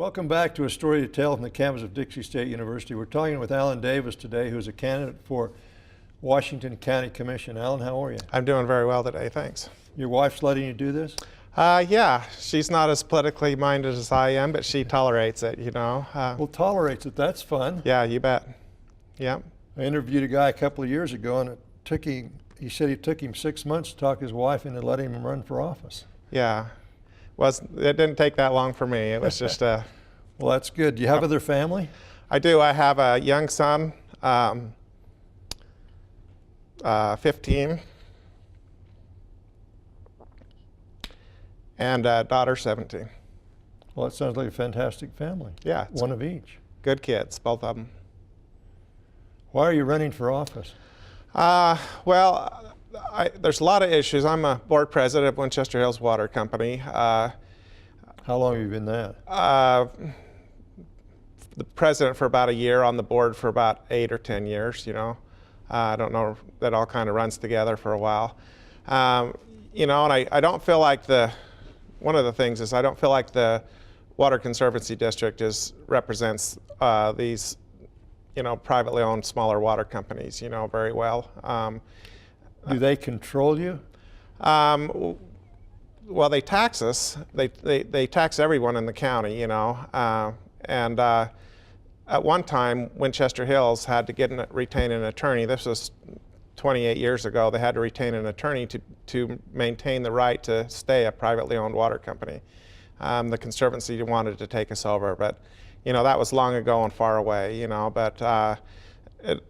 Welcome back to A Story to Tell from the campus of Dixie State University. We're talking with Alan Davis today, who's a candidate for Washington County Commission. Alan, how are you? I'm doing very well today, thanks. Your wife's letting you do this? Yeah, she's not as politically minded as I am, but she tolerates it, you know. Well, tolerates it. That's fun. Yeah, you bet. Yeah. I interviewed a guy a couple of years ago, and he said it took him 6 months to talk his wife into letting him run for office. Yeah. Well, it didn't take that long for me. It was just well, that's good. Do you have other family? I do. I have a young son, 15, and a daughter, 17. Well, that sounds like a fantastic family. Yeah. One of each. Good kids, both of them. Why are you running for office? Well, there's a lot of issues. I'm a board president of Winchester Hills Water Company. How long have you been that? The president for about a year, on the board for about 8 or 10 years, you know. I don't know, that all kind of runs together for a while. You know, and I don't feel like one of the things is I don't feel like the Water Conservancy District represents these, you know, privately owned smaller water companies, you know, very well. Do they control you? Well, they tax us. They tax everyone in the county, you know. And at one time, Winchester Hills had to retain an attorney. This was 28 years ago. They had to retain an attorney to maintain the right to stay a privately owned water company. The Conservancy wanted to take us over, but you know, that was long ago and far away, you know. But it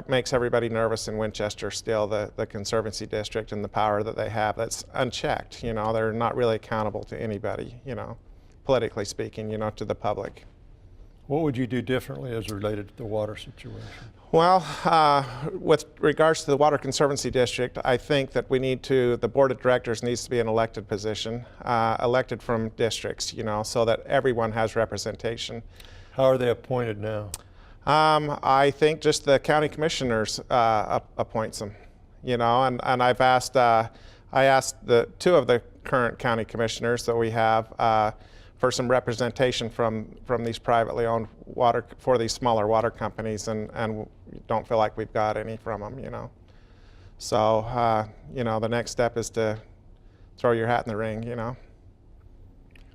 makes everybody nervous in Winchester still, the Conservancy District and the power that they have that's unchecked, you know. They're not really accountable to anybody, you know, politically speaking, you know, to the public. What would you do differently as related to the water situation? Well, with regards to the Water Conservancy District, I think that the Board of Directors needs to be an elected position, elected from districts, you know, so that everyone has representation. How are they appointed now? I think just the county commissioners appoints them, you know, and I asked the two of the current county commissioners that we have for some representation from these privately owned for these smaller water companies, and don't feel like we've got any from them, you know. So, you know, the next step is to throw your hat in the ring, you know.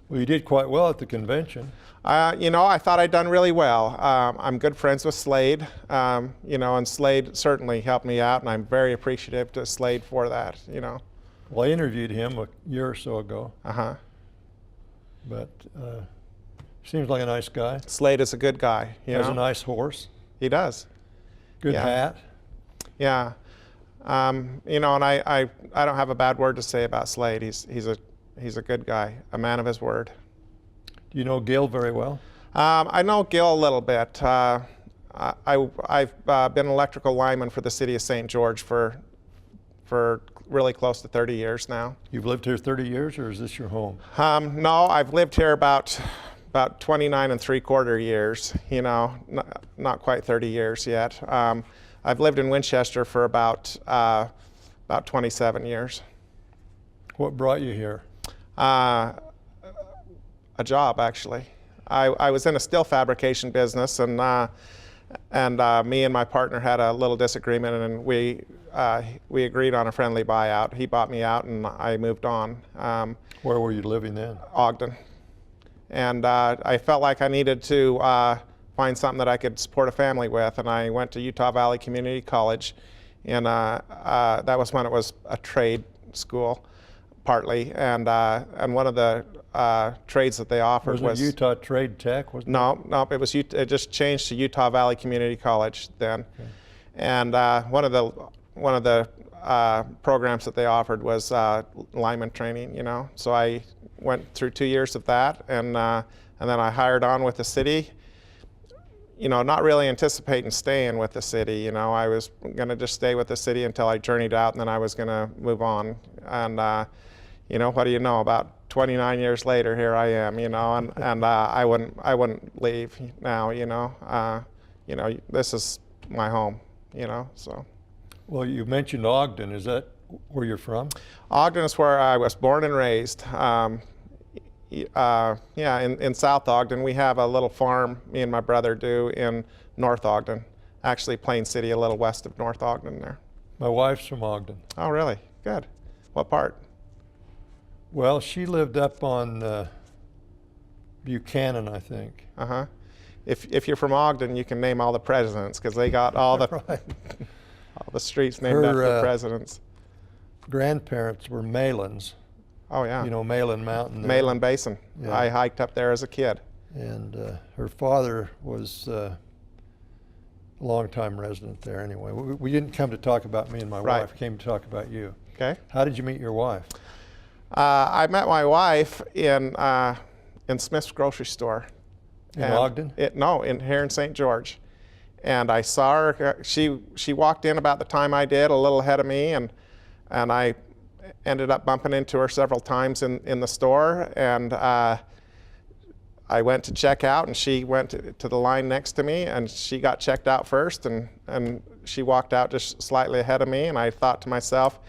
Well, you did quite well at the convention. You know, I thought I'd done really well. I'm good friends with Slade, you know, and Slade certainly helped me out, and I'm very appreciative to Slade for that, you know. Well, I interviewed him a year or so ago. Uh-huh. But seems like a nice guy. Slade is a good guy, you know. Has a nice horse. He does. Good hat. Yeah. You know, and I don't have a bad word to say about Slade. He's a good guy, a man of his word. Do you know Gil very well? I know Gil a little bit. I've been an electrical lineman for the city of St. George for really close to 30 years now. You've lived here 30 years, or is this your home? No, I've lived here about 29 3/4 years, you know, not quite 30 years yet. I've lived in Winchester for about 27 years. What brought you here? A job, actually. I was in a steel fabrication business, and me and my partner had a little disagreement, and we agreed on a friendly buyout. He bought me out, and I moved on. Where were you living then? Ogden. And I felt like I needed to find something that I could support a family with, and I went to Utah Valley Community College, and that was when it was a trade school, partly, and one of the trades that they offered was Utah Trade Tech? Wasn't no, it just changed to Utah Valley Community College then. Okay. And one of the programs that they offered was lineman training, you know. So I went through 2 years of that, and then I hired on with the city, you know, not really anticipating staying with the city, you know. I was going to just stay with the city until I journeyed out, and then I was going to move on. And you know, what do you know, about 29 years later, here I am, you know, and I wouldn't leave now, you know. You know, this is my home, you know, so. Well, you mentioned Ogden. Is that where you're from? Ogden is where I was born and raised. Yeah, in South Ogden. We have a little farm, me and my brother do, in North Ogden. Actually, Plain City, a little west of North Ogden there. My wife's from Ogden. Oh, really? Good. What part? Well, she lived up on Buchanan, I think. Uh-huh. If you're from Ogden, you can name all the presidents, because they got all the Right. all the streets named after the presidents. Grandparents were Malins. Oh, yeah. You know Malin Mountain there. Malin Basin. Yeah. I hiked up there as a kid. And her father was a longtime resident there anyway. We didn't come to talk about me and my Right. wife. We came to talk about you. Okay. How did you meet your wife? I met my wife in Smith's grocery store. In And Ogden? No, here in St. George. And I saw her. She walked in about the time I did, a little ahead of me, and I ended up bumping into her several times in the store. And I went to check out, and she went to the line next to me, and she got checked out first, and she walked out just slightly ahead of me. And I thought to myself,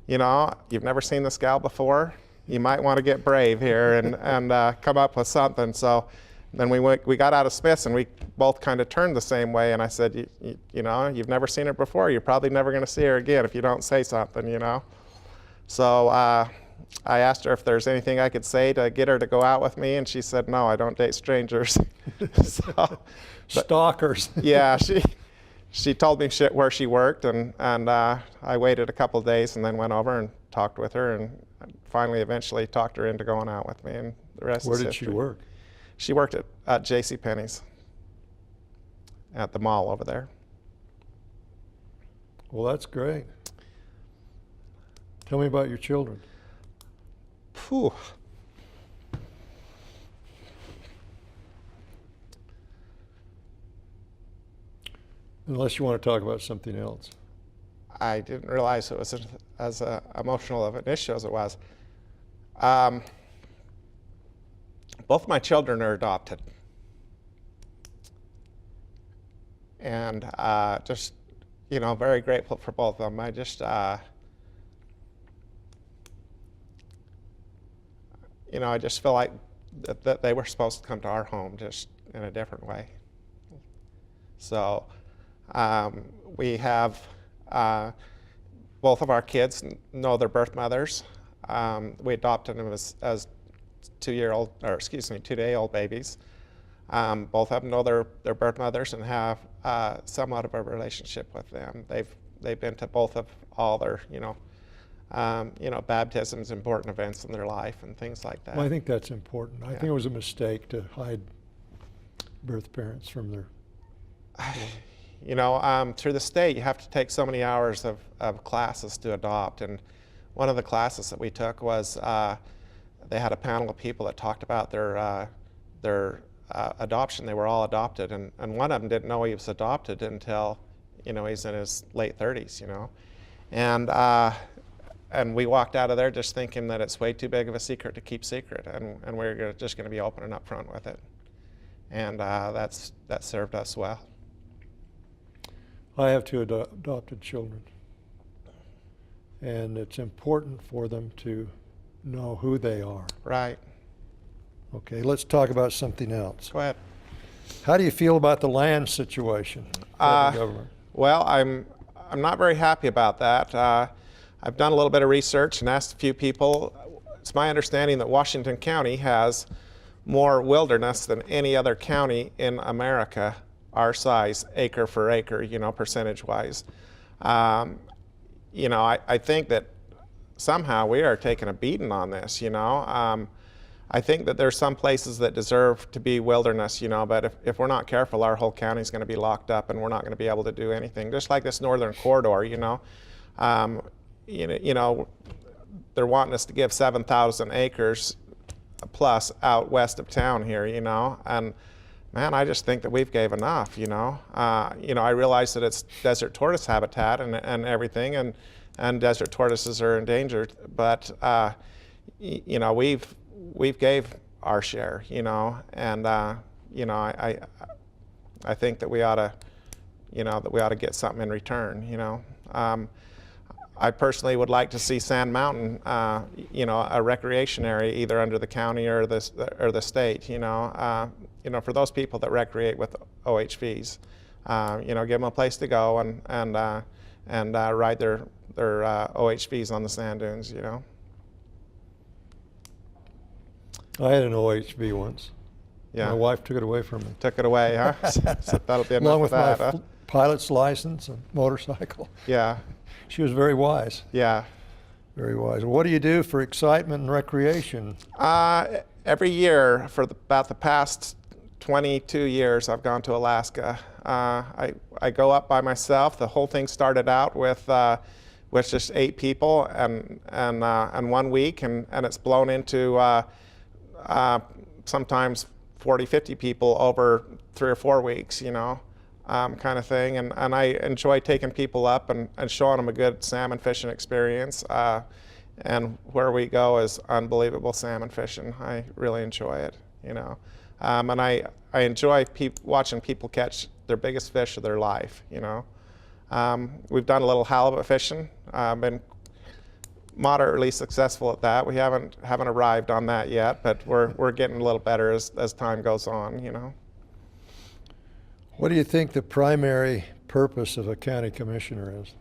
you know, you've never seen this gal before. You might want to get brave here and come up with something. So then we got out of Smith's, and we both kind of turned the same way. And I said, you know, you've never seen her before. You're probably never going to see her again if you don't say something, you know. So I asked her if there's anything I could say to get her to go out with me, and she said, no, I don't date strangers. Stalkers. Yeah, she told me where she worked, and I waited a couple of days and then went over and talked with her, and finally eventually talked her into going out with me, and the rest Where is did history. she work? She worked at JCPenney's at the mall over there. Well, that's great. Tell me about your children. Phew. Unless you want to talk about something else. I didn't realize it was as emotional of an issue as it was. Both my children are adopted. And just, you know, very grateful for both of them. I just, you know, I just feel like that they were supposed to come to our home just in a different way. So we have both of our kids know their birth mothers. We adopted them as 2-day-old babies. Both of them know their birth mothers and have somewhat of a relationship with them. They've been to both of all their, baptisms, important events in their life and things like that. Well, I think that's important. I Yeah. think it was a mistake to hide birth parents from their. You know, through the state, you have to take so many hours of classes to adopt. And one of the classes that we took was they had a panel of people that talked about their adoption. They were all adopted, and one of them didn't know he was adopted until, he's in his late 30s, And we walked out of there just thinking that it's way too big of a secret to keep secret, and we're just going to be open and upfront with it. And that served us well. I have two adopted children, and it's important for them to know who they are. Right. Okay, let's talk about something else. Go ahead. How do you feel about the land situation for the government? Well, I'm not very happy about that. I've done a little bit of research and asked a few people. It's my understanding that Washington County has more wilderness than any other county in America, our size, acre for acre, percentage-wise. I think that somehow we are taking a beating on this, I think that there's some places that deserve to be wilderness, but if we're not careful, our whole county is going to be locked up and we're not going to be able to do anything. Just like this northern corridor, they're wanting us to give 7,000 acres plus out west of town here, and man, I just think that we've gave enough, I realize that it's desert tortoise habitat and everything, and desert tortoises are endangered, but we've gave our share, and I think that we ought to, get something in return, I personally would like to see Sand Mountain, you know, a recreation area either under the county or the state. You know, for those people that recreate with OHVs, you know, give them a place to go and ride their OHVs on the sand dunes. You know. I had an OHV once. Yeah. My wife took it away from me. Took it away, huh? So that'll be enough Along of with that, my huh? pilot's license and motorcycle. Yeah, She was very wise, yeah. very wise. What do you do for excitement and recreation? Every year for about the past 22 years, I've gone to Alaska. I go up by myself. The whole thing started out with just 8 people and 1 week, and it's blown into sometimes 40, 50 people over 3 or 4 weeks, you know, kind of thing. And I enjoy taking people up and showing them a good salmon fishing experience. And where we go is unbelievable salmon fishing. I really enjoy it, you know. And I enjoy watching people catch their biggest fish of their life, you know. We've done a little halibut fishing, been moderately successful at that. We haven't arrived on that yet, but we're getting a little better as time goes on, you know. What do you think the primary purpose of a county commissioner is?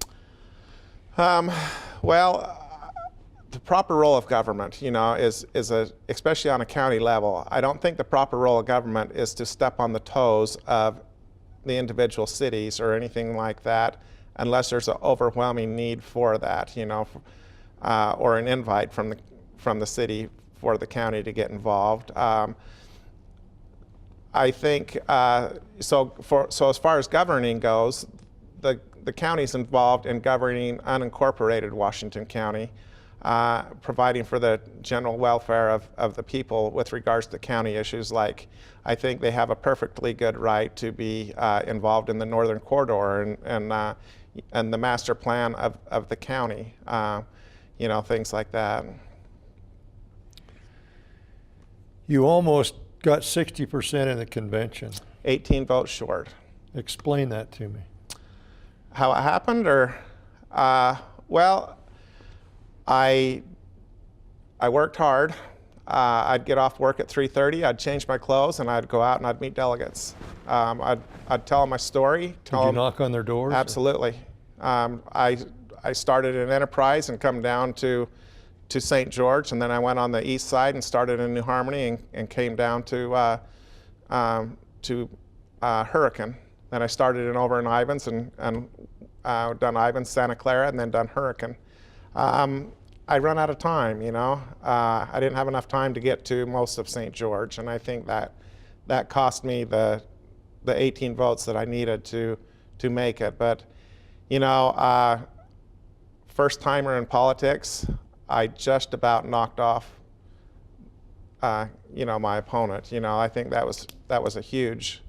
Well, the proper role of government, you know, is especially on a county level. I don't think the proper role of government is to step on the toes of the individual cities or anything like that, unless there's an overwhelming need for that, you know, or an invite from the city for the county to get involved. I think so as far as governing goes, the county's involved in governing unincorporated Washington County, providing for the general welfare of the people with regards to county issues. Like, I think they have a perfectly good right to be involved in the Northern Corridor and the master plan of the county, you know, things like that. You almost got 60% in the convention. 18 votes short. Explain that to me. How it happened, or well, I worked hard. I'd get off work at 3:30. I'd change my clothes and I'd go out and I'd meet delegates. I'd tell them my story. Did you knock on their doors? Absolutely. I started an enterprise and come down to St. George, and then I went on the east side and started in New Harmony and came down to Hurricane. Then I started over in Ivins and done Ivins, Santa Clara, and then done Hurricane. I run out of time, you know. I didn't have enough time to get to most of St. George, and I think that cost me the 18 votes that I needed to make it. But, you know, first timer in politics, I just about knocked off, you know, my opponent. You know, I think that was a huge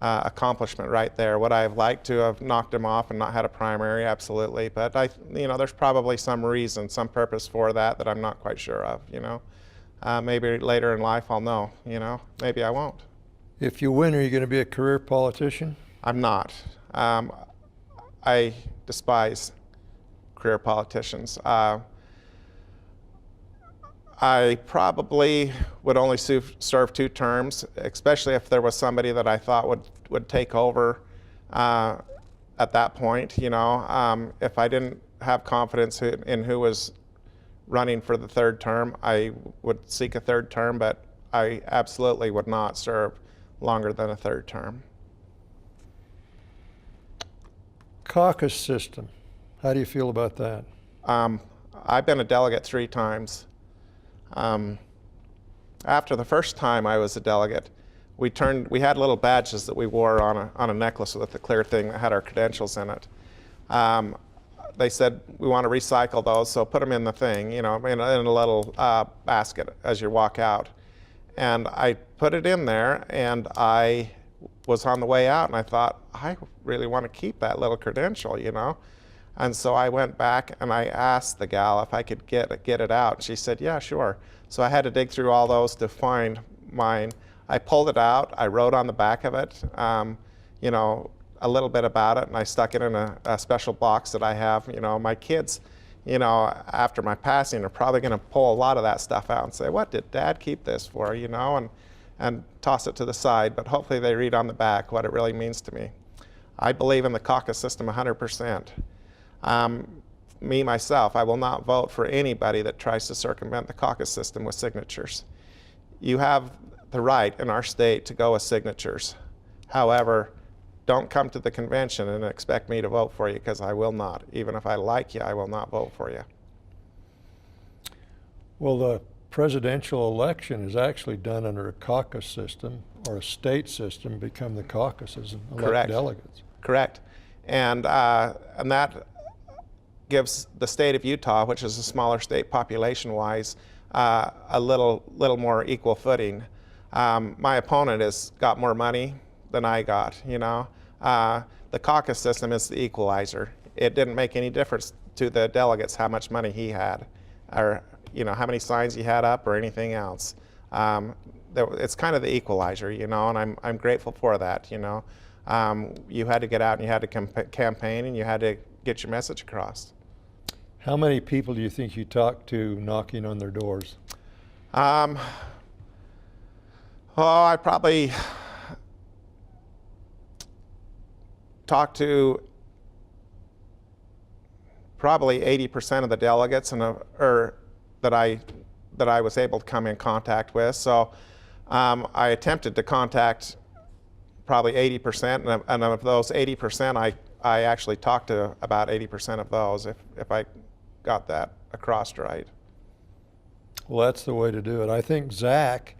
accomplishment right there. Would I have liked to have knocked him off and not had a primary? Absolutely. But you know, there's probably some reason, some purpose for that I'm not quite sure of. You know, maybe later in life I'll know. You know, maybe I won't. If you win, are you going to be a career politician? I'm not. I despise career politicians. I probably would only serve 2 terms, especially if there was somebody that I thought would take over at that point. You know, if I didn't have confidence in who was running for the 3rd term, I would seek a 3rd term, but I absolutely would not serve longer than a 3rd term. Caucus system. How do you feel about that? I've been a delegate 3 times. After the first time I was a delegate, we had little badges that we wore on a necklace with a clear thing that had our credentials in it. They said, we want to recycle those, so put them in the thing, you know, in a little basket as you walk out. And I put it in there, and I was on the way out, and I thought, I really want to keep that little credential, you know. And so I went back and I asked the gal if I could get it out. She said, yeah, sure. So I had to dig through all those to find mine. I pulled it out. I wrote on the back of it, you know, a little bit about it, and I stuck it in a special box that I have. You know, my kids, you know, after my passing are probably going to pull a lot of that stuff out and say, what did Dad keep this for, you know, and toss it to the side, but hopefully they read on the back what it really means to me. I believe in the caucus system 100%. Me, myself, I will not vote for anybody that tries to circumvent the caucus system with signatures. You have the right in our state to go with signatures. However, don't come to the convention and expect me to vote for you, because I will not. Even if I like you, I will not vote for you. Well, the presidential election is actually done under a caucus system, or a state system, become the caucuses and elect Correct. delegates. Correct. And that gives the state of Utah, which is a smaller state population-wise, a little more equal footing. My opponent has got more money than I got, you know. The caucus system is the equalizer. It didn't make any difference to the delegates how much money he had, or, you know, how many signs he had up or anything else. It's kind of the equalizer, you know, and I'm grateful for that, you know. You had to get out and you had to campaign and you had to get your message across. How many people do you think you talked to knocking on their doors? Oh, I probably talked to probably 80% of the delegates that I was able to come in contact with. So I attempted to contact probably 80%, and of those 80%, I actually talked to about 80% of those, if I got that across right. Well, that's the way to do it. I think Zach,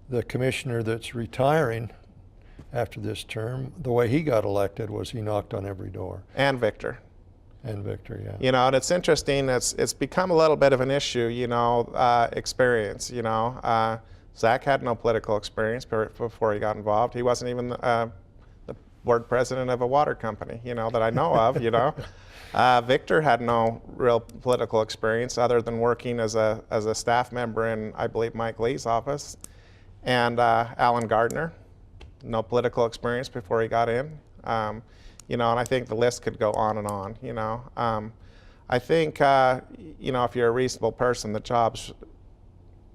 the commissioner that's retiring after this term, the way he got elected was he knocked on every door. And Victor. And Victor, yeah. You know, and it's interesting, it's become a little bit of an issue, you know, experience, you know. Zach had no political experience before he got involved. He wasn't even the board president of a water company, you know, that I know of, you know. Victor had no real political experience other than working as a staff member in, I believe, Mike Lee's office. And Alan Gardner, no political experience before he got in. You know, and I think the list could go on and on, you know. I think, you know, if you're a reasonable person, the job's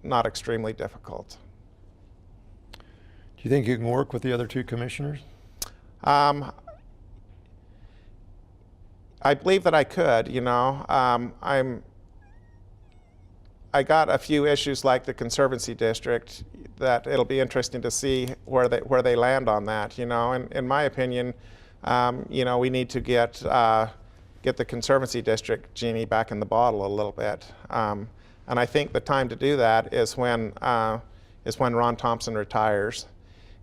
not extremely difficult. Do you think you can work with the other two commissioners? I believe that I could, you know. I got a few issues like the Conservancy District that it'll be interesting to see where they land on that, you know. And in my opinion, you know, we need to get the Conservancy District genie back in the bottle a little bit. And I think the time to do that is when Ron Thompson retires.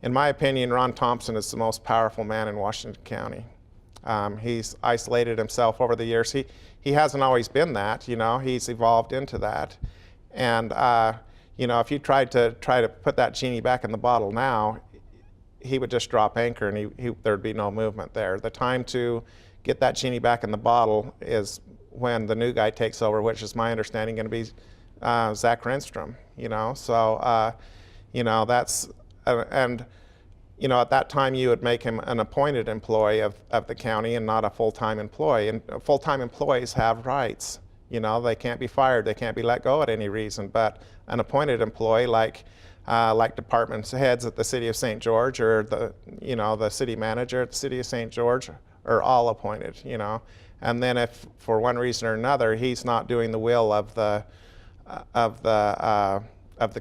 In my opinion, Ron Thompson is the most powerful man in Washington County. He's isolated himself over the years. He hasn't always been that, you know. He's evolved into that. And you know, if you tried to put that genie back in the bottle now, he would just drop anchor and there'd be no movement there. The time to get that genie back in the bottle is when the new guy takes over, which is my understanding going to be Zach Renstrom, you know. So, you know, that's, and, you know, at that time you would make him an appointed employee of the county and not a full-time employee. And full-time employees have rights. You know, they can't be fired, they can't be let go at any reason, but an appointed employee like department heads at the City of St. George or the city manager at the City of St. George are all appointed, you know. And then if for one reason or another he's not doing the will of the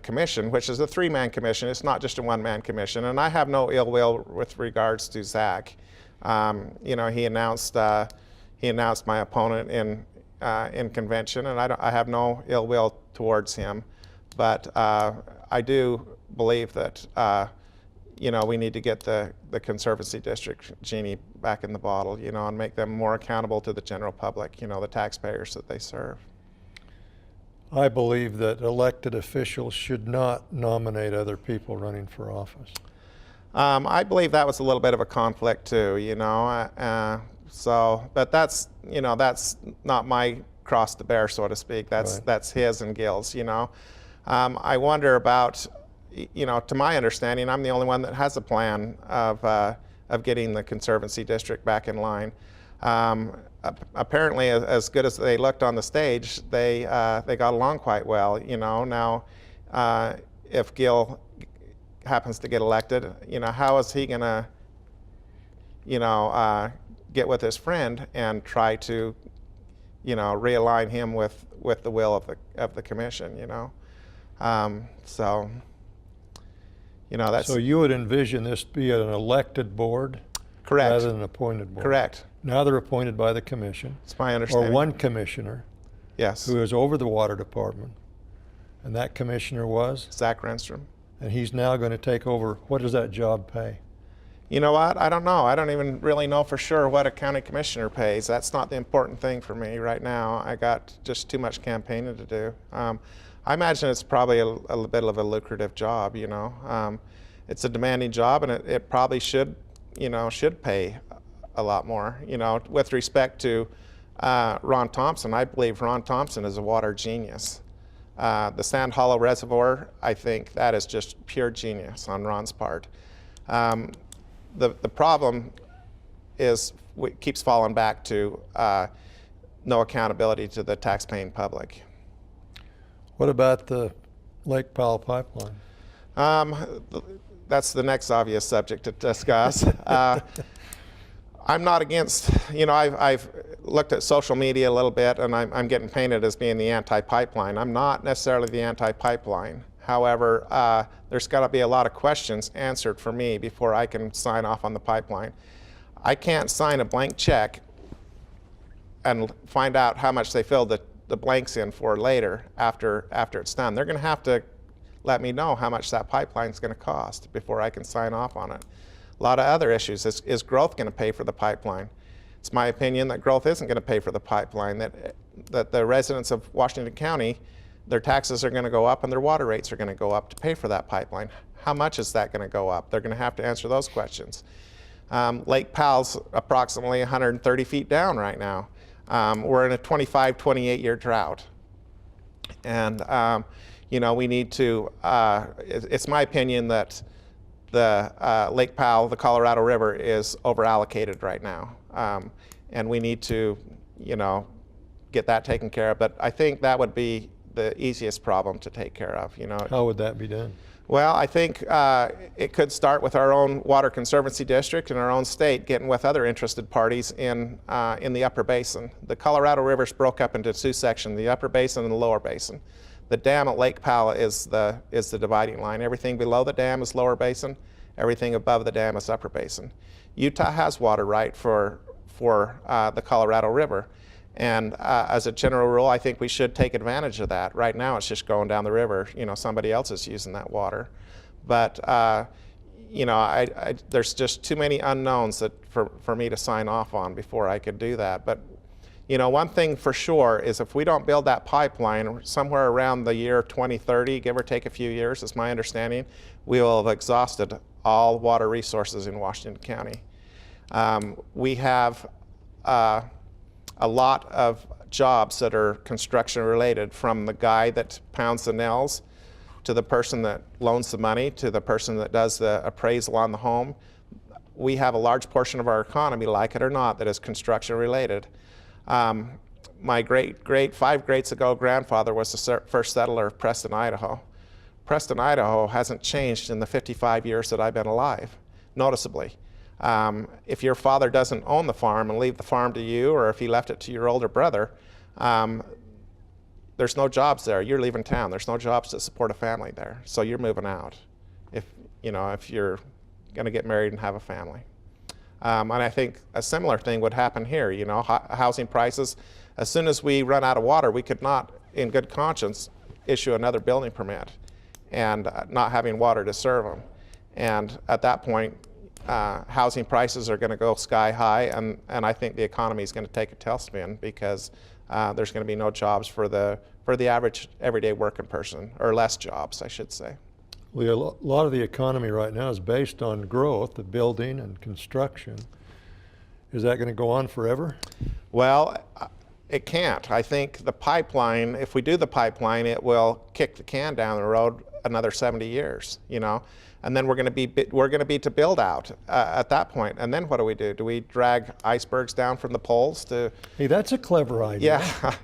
commission, which is a three-man commission, it's not just a one-man commission. And I have no ill will with regards to Zach. You know, he announced my opponent in convention, and I have no ill will towards him. But I do believe that you know, we need to get the Conservancy District genie back in the bottle, you know, and make them more accountable to the general public, you know, the taxpayers that they serve. I believe that elected officials should not nominate other people running for office. I believe that was a little bit of a conflict too, you know. So, but that's, you know, that's not my cross to bear, so to speak. That's his and Gil's, you know. I wonder about, you know, to my understanding, I'm the only one that has a plan of getting the Conservancy District back in line. Apparently, as good as they looked on the stage, they got along quite well. You know, now if Gil happens to get elected, you know, how is he going to, you know, get with his friend and try to, you know, realign him with the will of the commission? You know, so. You know, that's So you would envision this be an elected board correct. rather than an appointed board? Correct. Now they're appointed by the commission, It's my or understanding. one commissioner Yes. who is over the water department. And that commissioner was? Zach Renstrom. And he's now going to take over. What does that job pay? You know what? I don't know. I don't even really know for sure what a county commissioner pays. That's not the important thing for me right now. I got just too much campaigning to do. I imagine it's probably a bit of a lucrative job, you know. It's a demanding job, and it probably should, you know, should pay a lot more. You know, with respect to Ron Thompson, I believe Ron Thompson is a water genius. The Sand Hollow Reservoir, I think that is just pure genius on Ron's part. The problem is it keeps falling back to no accountability to the taxpaying public. What about the Lake Powell pipeline? That's the next obvious subject to discuss. I'm not against, you know, I've looked at social media a little bit, and I'm getting painted as being the anti-pipeline. I'm not necessarily the anti-pipeline. However, there's got to be a lot of questions answered for me before I can sign off on the pipeline. I can't sign a blank check and find out how much they filled the blanks in for later after it's done. They're going to have to let me know how much that pipeline is going to cost before I can sign off on it. A lot of other issues. Is growth going to pay for the pipeline? It's my opinion that growth isn't going to pay for the pipeline, that the residents of Washington County, their taxes are going to go up and their water rates are going to go up to pay for that pipeline. How much is that going to go up? They're going to have to answer those questions. Lake Powell's approximately 130 feet down right now. We're in a 25, 28-year drought. And, you know, we need to, it's my opinion that the Lake Powell, the Colorado River, is over-allocated right now. And we need to, you know, get that taken care of. But I think that would be the easiest problem to take care of, you know. How would that be done? Well, I think it could start with our own Water Conservancy District and our own state getting with other interested parties in the upper basin. The Colorado River's broke up into two sections, the upper basin and the lower basin. The dam at Lake Powell is the dividing line. Everything below the dam is lower basin. Everything above the dam is upper basin. Utah has water right for the Colorado River. And as a general rule, I think we should take advantage of that. Right now, it's just going down the river. You know, somebody else is using that water. But, you know, there's just too many unknowns that for me to sign off on before I could do that. But, you know, one thing for sure is if we don't build that pipeline somewhere around the year 2030, give or take a few years, is my understanding, we will have exhausted all water resources in Washington County. We have a lot of jobs that are construction related, from the guy that pounds the nails to the person that loans the money to the person that does the appraisal on the home. We have a large portion of our economy, like it or not, that is construction related. My great 5 greats ago grandfather was the first settler of Preston, Idaho. Preston, Idaho hasn't changed in the 55 years that I've been alive, noticeably. If your father doesn't own the farm and leave the farm to you, or if he left it to your older brother, there's no jobs there. You're leaving town. There's no jobs to support a family there. So you're moving out if you're going to get married and have a family. And I think a similar thing would happen here. You know, housing prices, as soon as we run out of water, we could not, in good conscience, issue another building permit and not having water to serve them. And at that point, housing prices are going to go sky high, and I think the economy is going to take a tailspin because there's going to be no jobs for the average everyday working person, or less jobs, I should say. Well, a lot of the economy right now is based on growth, the building and construction. Is that going to go on forever? Well, it can't. I think the pipeline, if we do the pipeline, it will kick the can down the road another 70 years, you know. and then we're going to be to build out at that point. And then what do? Do we drag icebergs down from the poles to? Hey, that's a clever idea. Yeah,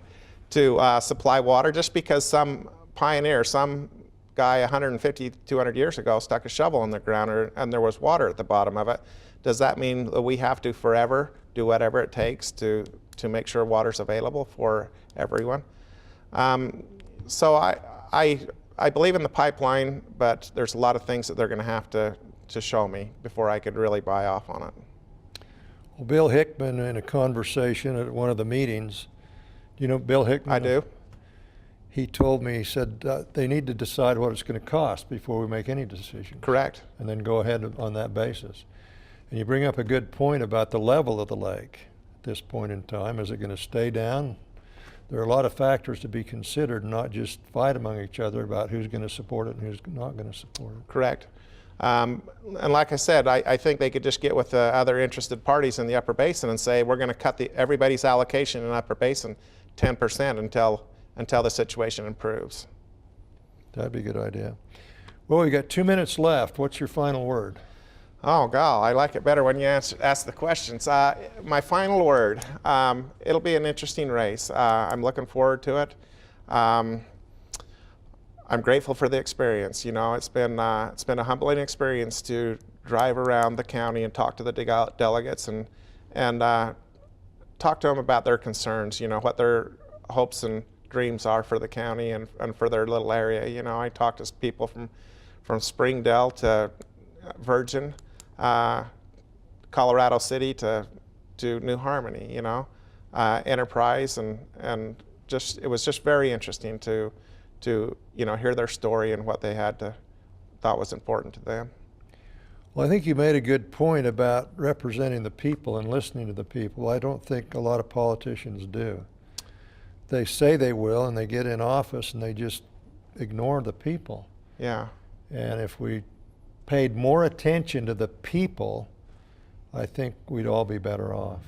to supply water just because some pioneer, some guy 150, 200 years ago stuck a shovel in the ground and there was water at the bottom of it. Does that mean that we have to forever do whatever it takes to make sure water's available for everyone? So I believe in the pipeline, but there's a lot of things that they're going to have to show me before I could really buy off on it. Well, Bill Hickman, in a conversation at one of the meetings, do you know Bill Hickman? I do. He told me, he said, they need to decide what it's going to cost before we make any decision. Correct. And then go ahead on that basis. And you bring up a good point about the level of the lake at this point in time. Is it going to stay down? There are a lot of factors to be considered, not just fight among each other about who's going to support it and who's not going to support it. Correct. And like I said, I think they could just get with the other interested parties in the Upper Basin and say, we're going to cut everybody's allocation in Upper Basin 10% until the situation improves. That'd be a good idea. Well, we got 2 minutes left. What's your final word? Oh, God, I like it better when you ask the questions. My final word, it'll be an interesting race. I'm looking forward to it. I'm grateful for the experience. You know, it's been a humbling experience to drive around the county and talk to the delegates and talk to them about their concerns, you know, what their hopes and dreams are for the county and for their little area. You know, I talked to people from Springdale to Virgin, Colorado City to New Harmony, you know, Enterprise, and just it was just very interesting to you know, hear their story and what they thought was important to them. Well, I think you made a good point about representing the people and listening to the people. I don't think a lot of politicians do. They say they will, and they get in office and they just ignore the people. Yeah. And if we paid more attention to the people, I think we'd all be better off.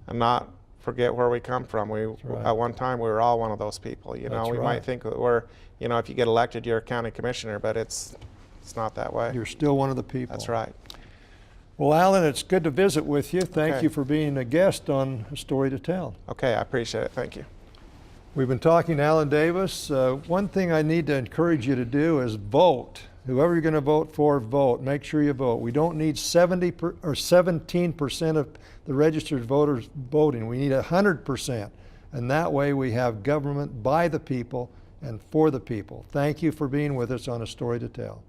And not forget where we come from. Right. At one time we were all one of those people. You know, That's we right. might think that we're, you know, if you get elected, you're a county commissioner, but it's not that way. You're still one of the people. That's right. Well, Alan, it's good to visit with you. Thank Okay. you for being a guest on A Story to Tell. Okay, I appreciate it. Thank you. We've been talking to Alan Davis. One thing I need to encourage you to do is vote. Whoever you're going to vote for, vote. Make sure you vote. We don't need 17% of the registered voters voting. We need 100%. And that way we have government by the people and for the people. Thank you for being with us on A Story to Tell.